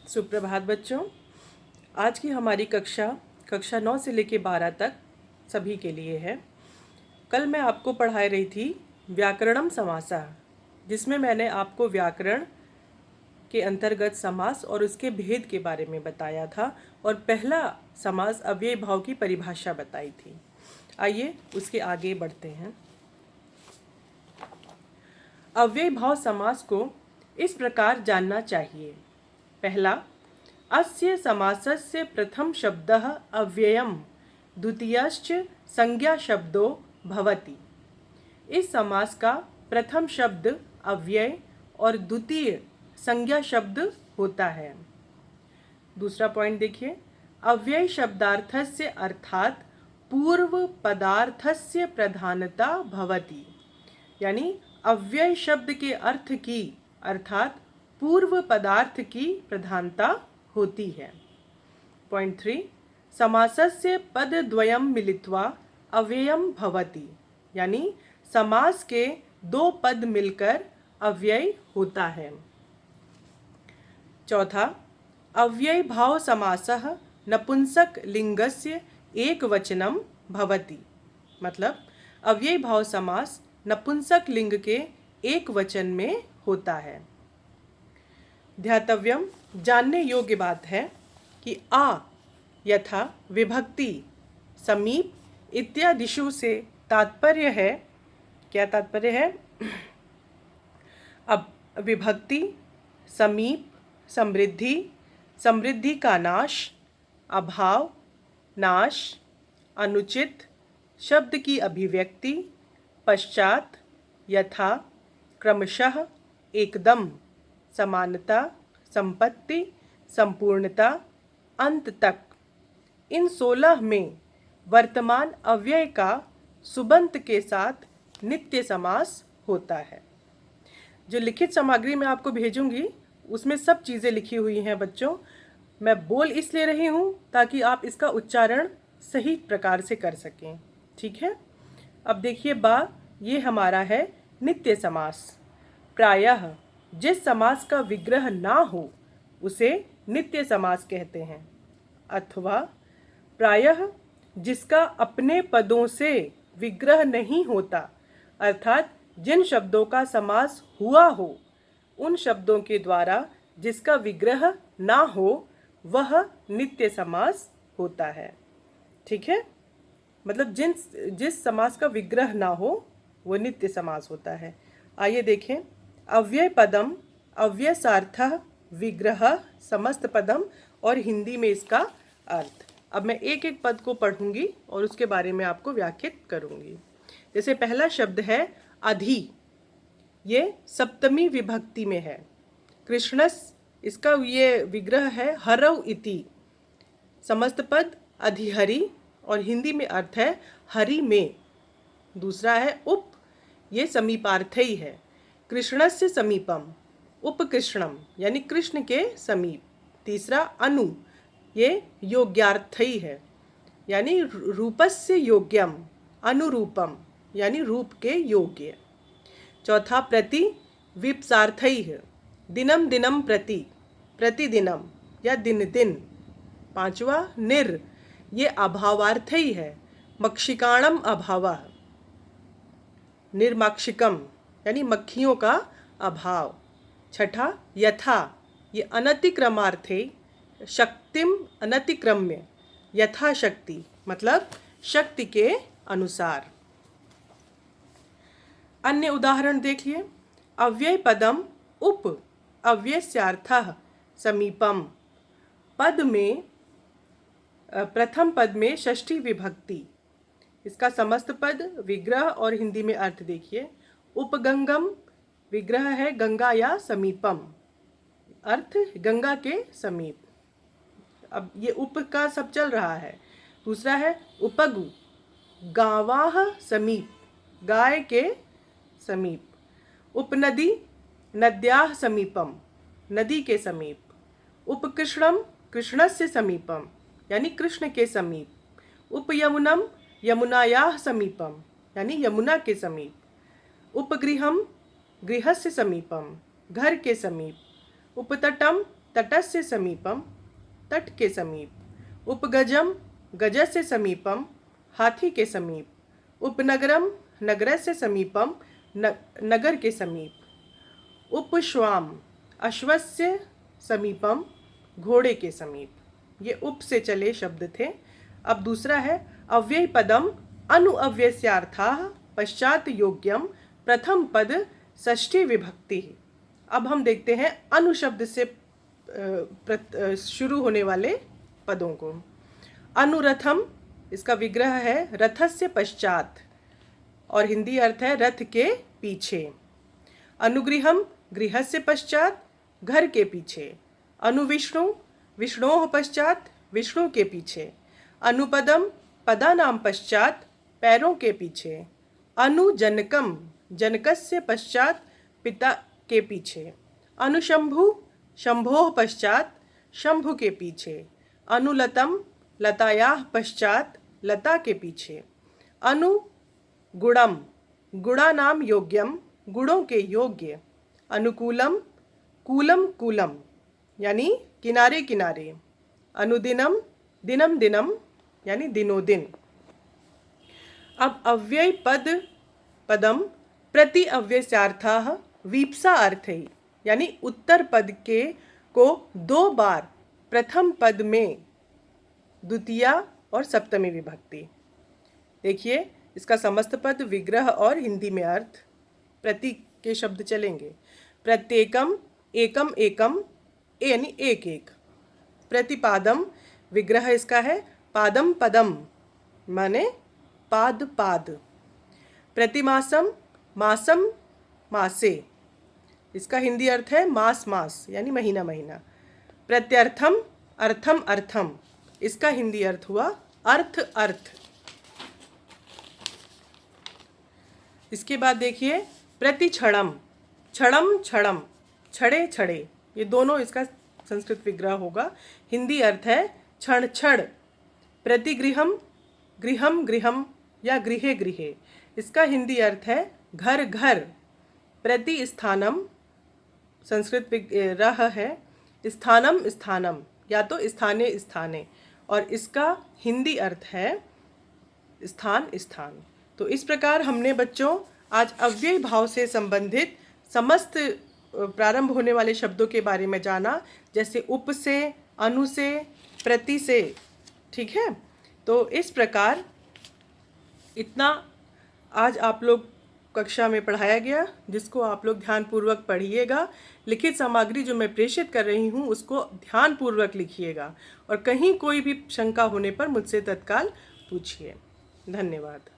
सुप्रभात बच्चों। आज की हमारी कक्षा 9 से लेकर 12 तक सभी के लिए है। कल मैं आपको पढ़ा रही थी व्याकरणम समासः, जिसमें मैंने आपको व्याकरण के अंतर्गत समास और उसके भेद के बारे में बताया था और पहला समास अव्ययी भाव की परिभाषा बताई थी। आइए उसके आगे बढ़ते हैं। अव्ययी भाव समास को इस प्रकार जानना चाहिए। पहला, अस्य समासस्य प्रथम शब्दः अव्ययम्, द्वितीयश्च संज्ञा शब्दो भवति। इस समास का प्रथम शब्द अव्यय और द्वितीय संज्ञा शब्द होता है। दूसरा पॉइंट देखिए, अव्यय शब्दार्थस्य अर्थात पूर्व पदार्थस्य प्रधानता भवति, यानी अव्यय शब्द के अर्थ की अर्थात पूर्व पदार्थ की प्रधानता होती है। पॉइंट 3, समासस्य पदद्वयं मिलित्वा अव्ययम भवति, यानी समास के दो पद मिलकर अव्यय होता है। चौथा, अव्यय भाव समासः नपुंसक लिंगस्य एकवचनम भवति, मतलब अव्यय भाव समास नपुंसक लिंग के एक वचन में होता है। ध्यातव्यम, जानने योग्य बात है कि आ यथा विभक्ति समीप इत्यादिषु से तात्पर्य है। क्या तात्पर्य है? अब विभक्ति, समीप, समृद्धि, समृद्धि का नाश, अभाव, नाश, अनुचित, शब्द की अभिव्यक्ति, पश्चात, यथा, क्रमशः, एकदम, समानता, संपत्ति, संपूर्णता, अंत तक, इन 16 में वर्तमान अव्यय का सुबंत के साथ नित्य समास होता है। जो लिखित सामग्री मैं आपको भेजूंगी उसमें सब चीज़ें लिखी हुई हैं बच्चों। मैं बोल इसलिए रही हूँ ताकि आप इसका उच्चारण सही प्रकार से कर सकें। ठीक है, अब देखिए ये हमारा है नित्य समास। प्रायः जिस समास का विग्रह ना हो उसे नित्य समास कहते हैं, अथवा प्रायः जिसका अपने पदों से विग्रह नहीं होता, अर्थात जिन शब्दों का समास हुआ हो उन शब्दों के द्वारा जिसका विग्रह ना हो वह नित्य समास होता है। ठीक है, मतलब जिस समास का विग्रह ना हो वो नित्य समास होता है। आइए देखें, अव्यय पदम, अव्यय सार्थः, विग्रह, समस्त पदम और हिंदी में इसका अर्थ। अब मैं एक एक पद को पढ़ूंगी और उसके बारे में आपको व्याख्यात करूंगी। जैसे पहला शब्द है अधि, ये सप्तमी विभक्ति में है। कृष्णस, इसका ये विग्रह है हरौ इति। समस्त पद अधिहरि और हिंदी में अर्थ है हरि में। दूसरा है उप, ये समीपार्थी है। कृष्णस्य समीपम, उपकृष्णम, यानी कृष्ण के समीप। तीसरा अनु, ये योग्यार्थी है, यानी रूपस्य योग्यम, अनुरूपम, यानी रूप के योग्य। चौथा प्रति, विप्सार्थी है, दिनम दिनम प्रति, प्रतिदिनम या दिन दिन। पांचवा निर, ये अभावार्थी है, मक्षिकाणम अभावः, निर्माक्षिकम, यानी मक्खियों का अभाव। छठा यथा, ये अनतिक्रमार्थे, शक्तिम अनतिक्रम्य, यथाशक्ति, मतलब शक्ति के अनुसार। अन्य उदाहरण देखिए, अव्यय पदम उप अव्यस्यार्थः समीपम। पद में प्रथम पद में षष्ठी विभक्ति, इसका समस्त पद विग्रह और हिंदी में अर्थ देखिए। उपगंगम, विग्रह है गंगा या समीपम, अर्थ गंगा के समीप। अब ये उप का सब चल रहा है। दूसरा है उपगु, गावाह समीप, गाय के समीप। उपनदी, नद्याः समीपम, नदी के समीप। उपकृष्णम, कृष्णस्य समीपम, यानी कृष्ण के समीप। उपयमुनम, यमुनायाः समीपम, यानी यमुना के समीप। उपगृहम, गृहस्य समीपम, घर के समीप। उपतटम, तटस्य समीपम, तट के समीप। उपगजम, गजस्य समीपम, हाथी के समीप। उपनगरम, नगरस्य समीपम, नगर के समीप। उपश्वाम, अश्वस्य समीपम, घोड़े के समीप। ये उप से चले शब्द थे। अब दूसरा है अव्यय पदम अनुअव्यस्यार्थाः पश्चात योग्यम, प्रथम पद षष्ठी विभक्ति। अब हम देखते हैं अनु शब्द से शुरू होने वाले पदों को। अनुरथम, इसका विग्रह है रथस्य पश्चात और हिंदी अर्थ है रथ के पीछे। अनुगृहम, गृहस्य पश्चात, घर के पीछे। अनुविष्णु, विष्णोः पश्चात, विष्णु के पीछे। अनुपदम, पदानाम पश्चात, पैरों के पीछे। अनुजनकम, जनकस्य पश्चात, पिता के पीछे। अनुशंभु, शंभोः पश्चात, शंभु के पीछे। अनुलतम, लतायाः पश्चात, लता के पीछे। अनुगुणम, गुणानाम योग्यम, गुणों के योग्य। अनुकूलम, कूलम कूलम यानी किनारे किनारे। अनुदिनम, दिनम दिनम यानी दिनों दिन। अब अव्यय पद पदम प्रति अव्यस्यार्थाः वीप्सा अर्थे यानी उत्तर पद के को दो बार प्रथम पद में द्वितीया और सप्तमी विभक्ति। देखिए इसका समस्त पद, विग्रह और हिंदी में अर्थ। प्रति के शब्द चलेंगे। प्रत्येकम, एकम एकम यानी एक एक। प्रतिपादम, विग्रह इसका है पादम पदम माने पाद पाद। प्रतिमासम, मासम मासे, इसका हिंदी अर्थ है मास मास यानी महीना महीना। प्रत्यर्थम, अर्थम अर्थम, इसका हिंदी अर्थ हुआ अर्थ अर्थ। इसके बाद देखिए प्रतिक्षणम, क्षणम क्षणम, छड़े छड़े, ये दोनों इसका संस्कृत विग्रह होगा। हिंदी अर्थ है क्षण क्षण। प्रतिगृहम, गृहम गृहम या गृहे गृहे, इसका हिंदी अर्थ है घर घर। प्रतिस्थानम, संस्कृत विग्रह है स्थानम स्थानम या तो स्थाने स्थाने, और इसका हिंदी अर्थ है स्थान स्थान। तो इस प्रकार हमने बच्चों आज अव्यय भाव से संबंधित समस्त प्रारंभ होने वाले शब्दों के बारे में जाना, जैसे उप से, अनु से, प्रति से। ठीक है, तो इस प्रकार इतना आज आप लोग कक्षा में पढ़ाया गया, जिसको आप लोग ध्यानपूर्वक पढ़िएगा। लिखित सामग्री जो मैं प्रेषित कर रही हूँ उसको ध्यानपूर्वक लिखिएगा, और कहीं कोई भी शंका होने पर मुझसे तत्काल पूछिए। धन्यवाद।